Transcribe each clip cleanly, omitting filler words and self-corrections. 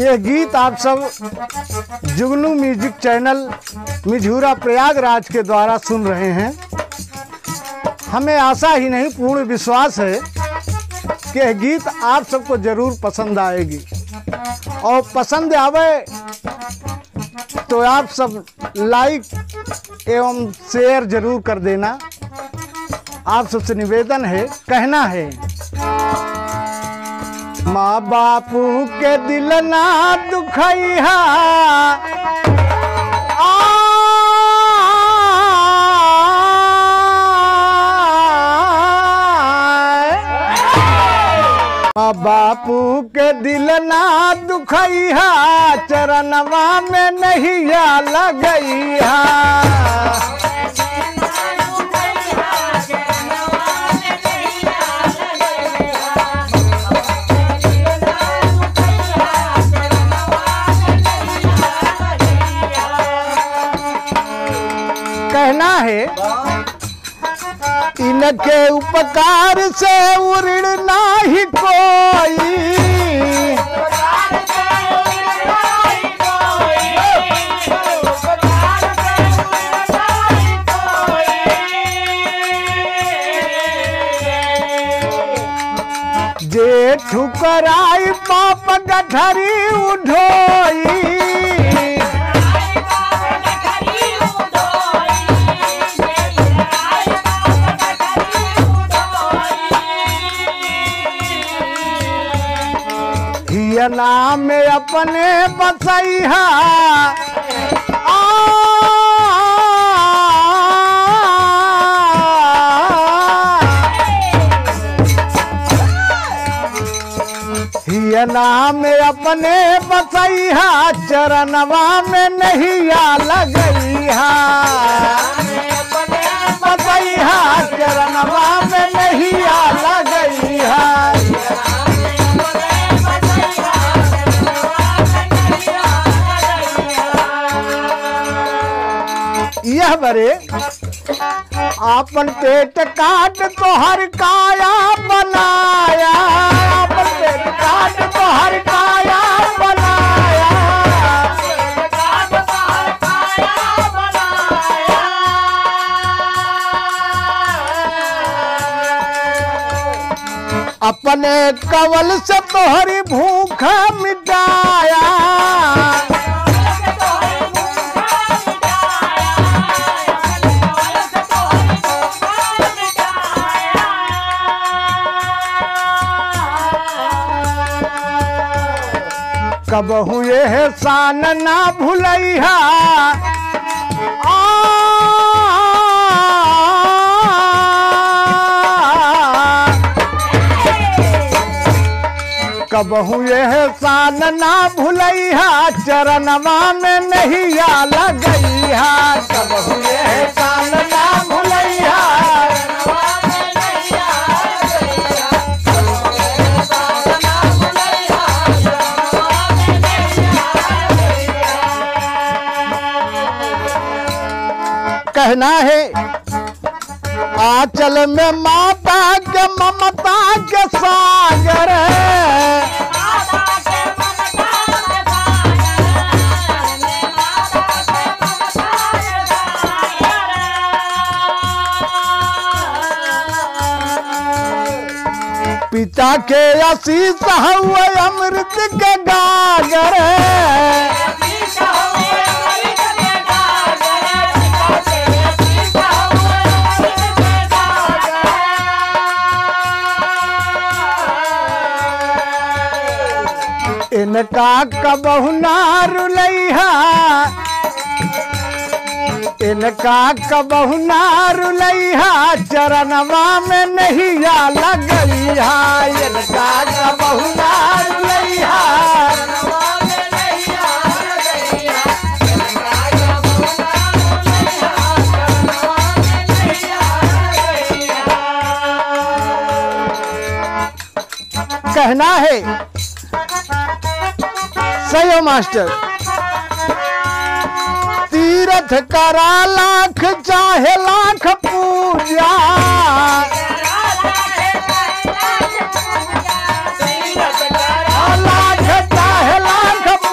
यह गीत आप सब जुगनू म्यूजिक चैनल मिझूरा प्रयागराज के द्वारा सुन रहे हैं। हमें आशा ही नहीं पूर्ण विश्वास है कि यह गीत आप सबको ज़रूर पसंद आएगी और पसंद आवे तो आप सब लाइक एवं शेयर जरूर कर देना। आप सबसे निवेदन है, कहना है, माँ बापू के दिल ना दुखैया, माँ बापू के दिल ना दुखैया, चरणवा में नैया लगैया। कहना है, इनके उपकार से उड़ नाही कोई, जे ठुकराई पाप गठरी उठोई, नाम में अपने बसैया, हिया नाम में अपने बसैया, चरणवा में नैया लगैया, बसैया चरणवा में नैया लगैया। यह बरे आपन पेट काट तो हर काया बनाया, आपन पेट काट तो हर काया बनाया, अपने कवल से तोहरी भूख मिटाया, कब हुए है शान ना भुलैया, कब हुए है शान ना भुलैया, चरणवा में नैया लगैया, कब हुए है शान ना भुलैया। कहना है, आंचल में माता के ममता के सागर है, पिता के आशीष हुए अमृत के गागर है, इनका कबहु ना रुलैया, इनका कबहु ना रुलैया, चरणवा में नैया लगैया, इनका कबहु ना रुलैया। कहना है, सयो मास्टर, तीर्थ करा लाख चाहे लाख पूजा, लाख चाहे लाख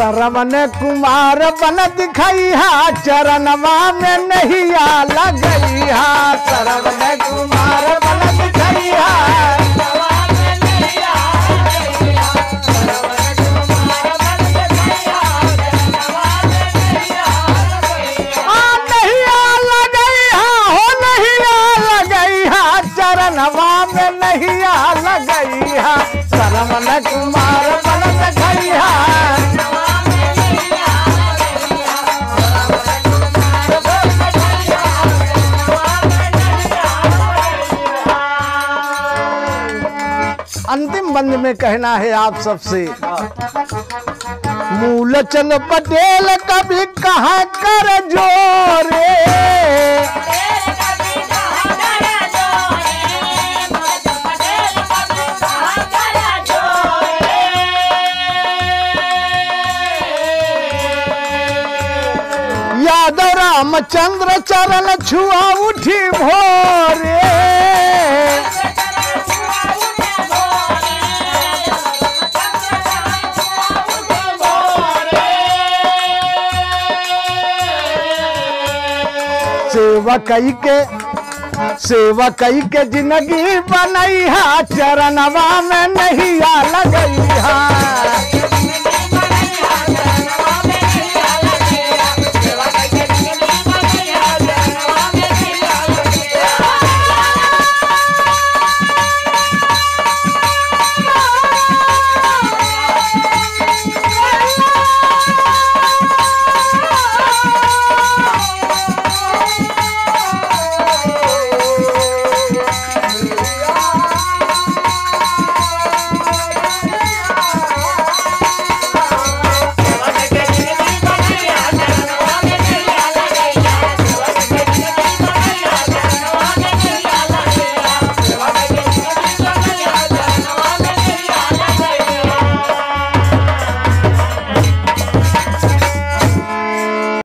सरवन कुमार बन दिखैया चरणवा में नैया लगैया सरवन कुमार बन दिखैया चरणवा में नैया लगैया सरवन कुमार बन दिखैया अंतिम बंद में कहना है आप सबसे, मूलचंद पटेल कभी कहाँ कर जोरे यादव रामचंद्र चरण छुआ उठी भोरे सेवा कई के जिंदगी बनैया चरणवा में नैया लगैया।